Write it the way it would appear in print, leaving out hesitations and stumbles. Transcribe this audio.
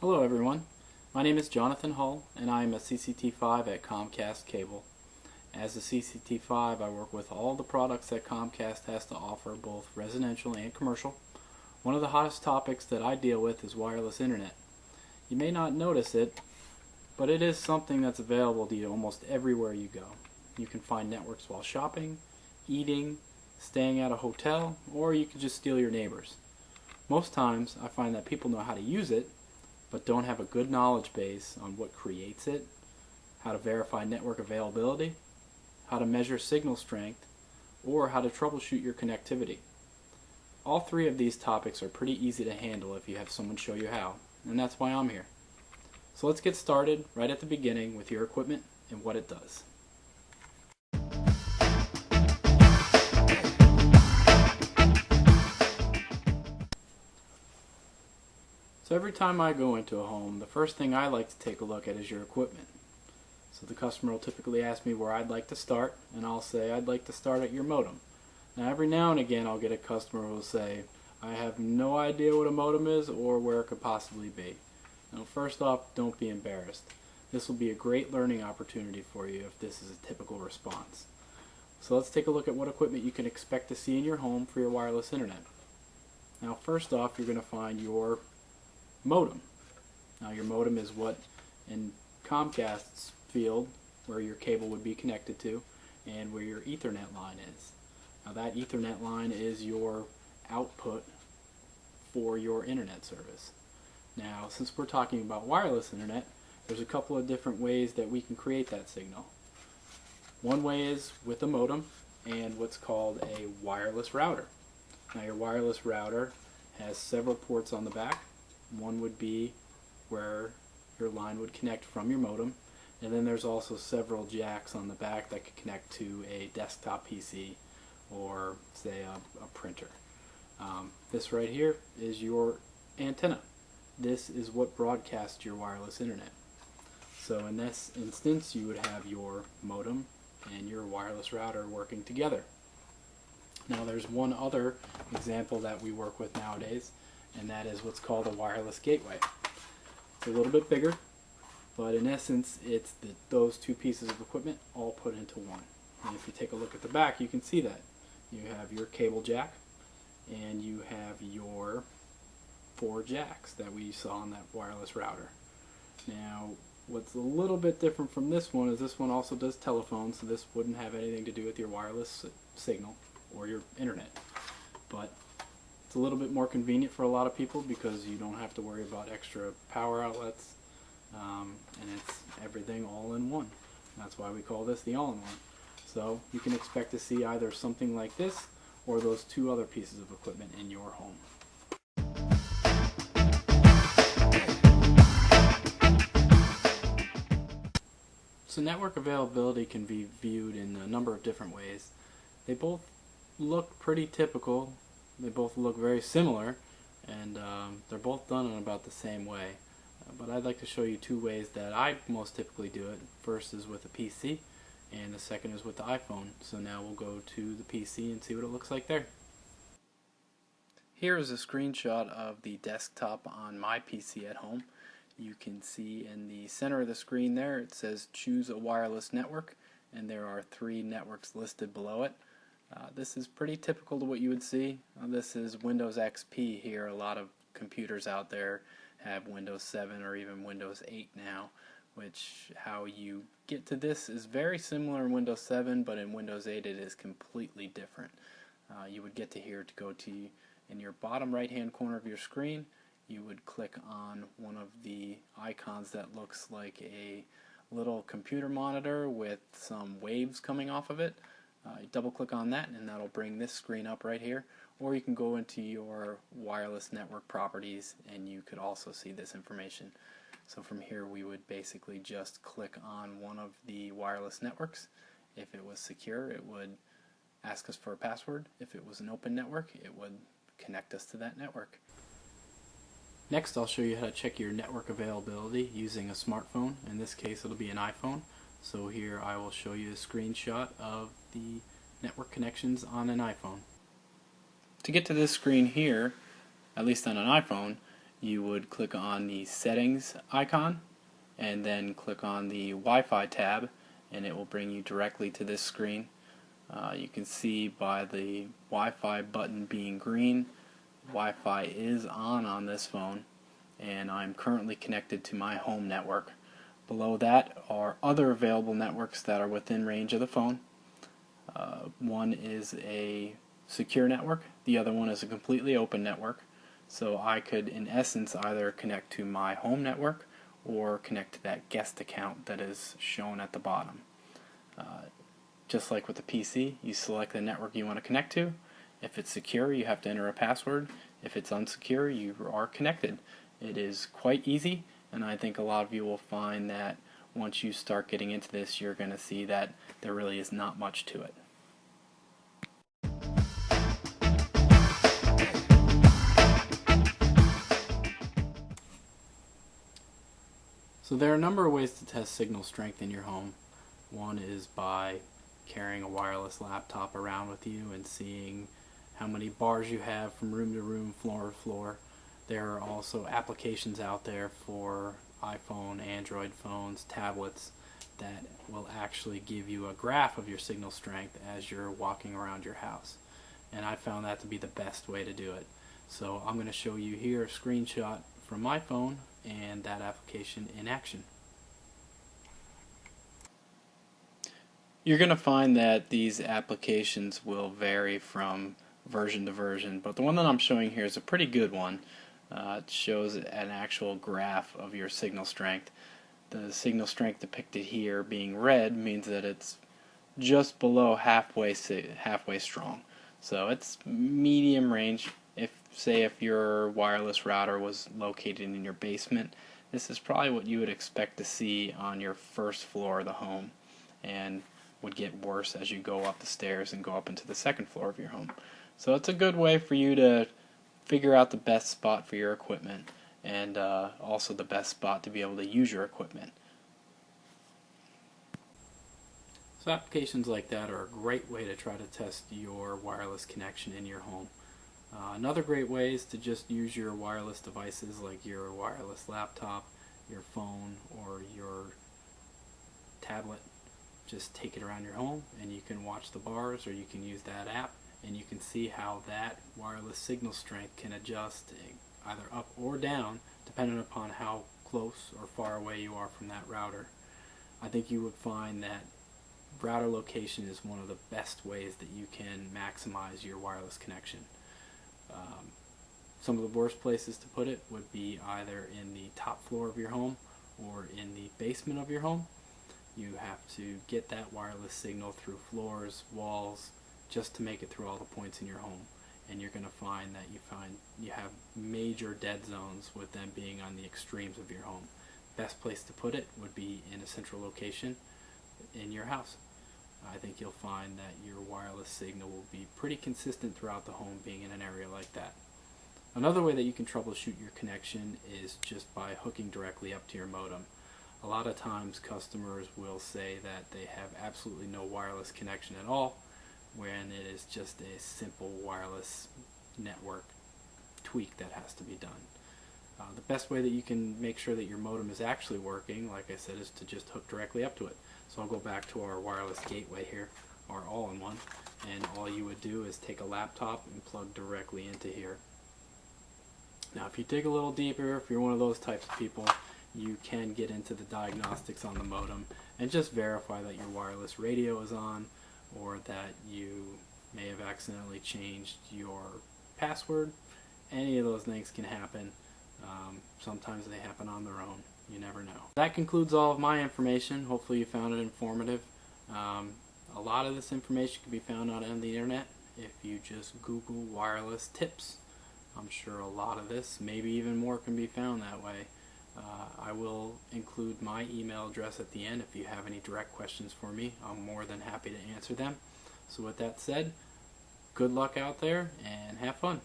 Hello everyone, my name is Jonathan Hull and I am a CCT5 at Comcast Cable. As a CCT5 I work with all the products that Comcast has to offer, both residential and commercial. One of the hottest topics that I deal with is wireless internet. You may not notice it, but it is something that's available to you almost everywhere you go. You can find networks while shopping, eating, staying at a hotel, or you can just steal your neighbors. Most times I find that people know how to use it, but don't have a good knowledge base on what creates it, how to verify network availability, how to measure signal strength, or how to troubleshoot your connectivity. All three of these topics are pretty easy to handle if you have someone show you how, and that's why I'm here. So let's get started right at the beginning with your equipment and what it does. So every time I go into a home, the first thing I like to take a look at is your equipment. So the customer will typically ask me where I'd like to start, and I'll say I'd like to start at your modem. Now every now and again I'll get a customer who will say, I have no idea what a modem is or where it could possibly be. Now first off, don't be embarrassed. This will be a great learning opportunity for you if this is a typical response. So let's take a look at what equipment you can expect to see in your home for your wireless internet. Now first off, you're going to find your modem. Now your modem is what in Comcast's field where your cable would be connected to and where your Ethernet line is. Now that Ethernet line is your output for your internet service. Now since we're talking about wireless internet, there's a couple of different ways that we can create that signal. One way is with a modem and what's called a wireless router. Now your wireless router has several ports on the back. One would be where your line would connect from your modem, and then there's also several jacks on the back that could connect to a desktop PC or say a printer. This right here is your antenna. This is what broadcasts your wireless internet. So in this instance you would have your modem and your wireless router working together. Now there's one other example that we work with nowadays, and that is what's called a wireless gateway. It's a little bit bigger, but in essence it's those two pieces of equipment all put into one. And if you take a look at the back, you can see that. You have your cable jack and you have your 4 jacks that we saw on that wireless router. Now what's a little bit different from this one is this one also does telephone, so this wouldn't have anything to do with your wireless signal or your internet. But it's a little bit more convenient for a lot of people because you don't have to worry about extra power outlets, and it's everything all in one. That's why we call this the all-in-one. So you can expect to see either something like this or those two other pieces of equipment in your home. So network availability can be viewed in a number of different ways. They both look pretty typical. They both look very similar, and they're both done in about the same way. But I'd like to show you two ways that I most typically do it. First is with a PC, and the second is with the iPhone. So now we'll go to the PC and see what it looks like there. Here is a screenshot of the desktop on my PC at home. You can see in the center of the screen there it says choose a wireless network, and there are 3 networks listed below it. This is pretty typical to what you would see. This is Windows XP here. A lot of computers out there have Windows 7 or even Windows 8 now, which how you get to this is very similar in Windows 7, but in Windows 8 it is completely different. You would get to here to go to in your bottom right hand corner of your screen. You would click on one of the icons that looks like a little computer monitor with some waves coming off of it. You double click on that and that'll bring this screen up right here, or you can go into your wireless network properties and you could also see this information. So from here we would basically just click on one of the wireless networks. If it was secure, it would ask us for a password. If it was an open network, it would connect us to that network. Next I'll show you how to check your network availability using a smartphone. In this case it'll be an iPhone. So here I will show you a screenshot of the network connections on an iPhone. To get to this screen here, at least on an iPhone, you would click on the settings icon and then click on the Wi-Fi tab, and it will bring you directly to this screen. You can see by the Wi-Fi button being green, Wi-Fi is on this phone, and I'm currently connected to my home network. Below that are other available networks that are within range of the phone. One is a secure network, the other one is a completely open network. So I could, in essence, either connect to my home network or connect to that guest account that is shown at the bottom. Just like with the PC, you select the network you want to connect to. If it's secure, you have to enter a password. If it's unsecure, you are connected. It is quite easy, and I think a lot of you will find that once you start getting into this, you're going to see that there really is not much to it. So there are a number of ways to test signal strength in your home. One is by carrying a wireless laptop around with you and seeing how many bars you have from room to room, floor to floor. There are also applications out there for iPhone, Android phones, tablets that will actually give you a graph of your signal strength as you're walking around your house. And I found that to be the best way to do it. So I'm going to show you here a screenshot from my phone and that application in action. You're going to find that these applications will vary from version to version, but the one that I'm showing here is a pretty good one. It shows an actual graph of your signal strength. The signal strength depicted here being red means that it's just below halfway strong. So it's medium range. If your wireless router was located in your basement, this is probably what you would expect to see on your first floor of the home, and would get worse as you go up the stairs and go up into the second floor of your home. So it's a good way for you to figure out the best spot for your equipment, and also the best spot to be able to use your equipment. So applications like that are a great way to try to test your wireless connection in your home. Another great way is to just use your wireless devices like your wireless laptop, your phone, or your tablet. Just take it around your home and you can watch the bars, or you can use that app and you can see how that wireless signal strength can adjust either up or down depending upon how close or far away you are from that router. I think you would find that router location is one of the best ways that you can maximize your wireless connection. Some of the worst places to put it would be either in the top floor of your home or in the basement of your home. You have to get that wireless signal through floors, walls, just to make it through all the points in your home. And you're going to find that you have major dead zones with them being on the extremes of your home. Best place to put it would be in a central location in your house. I think you'll find that your wireless signal will be pretty consistent throughout the home being in an area like that. Another way that you can troubleshoot your connection is just by hooking directly up to your modem. A lot of times customers will say that they have absolutely no wireless connection at all, when it is just a simple wireless network tweak that has to be done. The best way that you can make sure that your modem is actually working, like I said, is to just hook directly up to it. So I'll go back to our wireless gateway here, our all-in-one, and all you would do is take a laptop and plug directly into here. Now if you dig a little deeper, if you're one of those types of people, you can get into the diagnostics on the modem and just verify that your wireless radio is on, or that you may have accidentally changed your password. Any of those things can happen. Sometimes they happen on their own. You never know. That concludes all of my information. Hopefully you found it informative. A lot of this information can be found out on the internet if you just Google wireless tips. I'm sure a lot of this, maybe even more, can be found that way. I will include my email address at the end. If you have any direct questions for me, I'm more than happy to answer them. So with that said, good luck out there and have fun.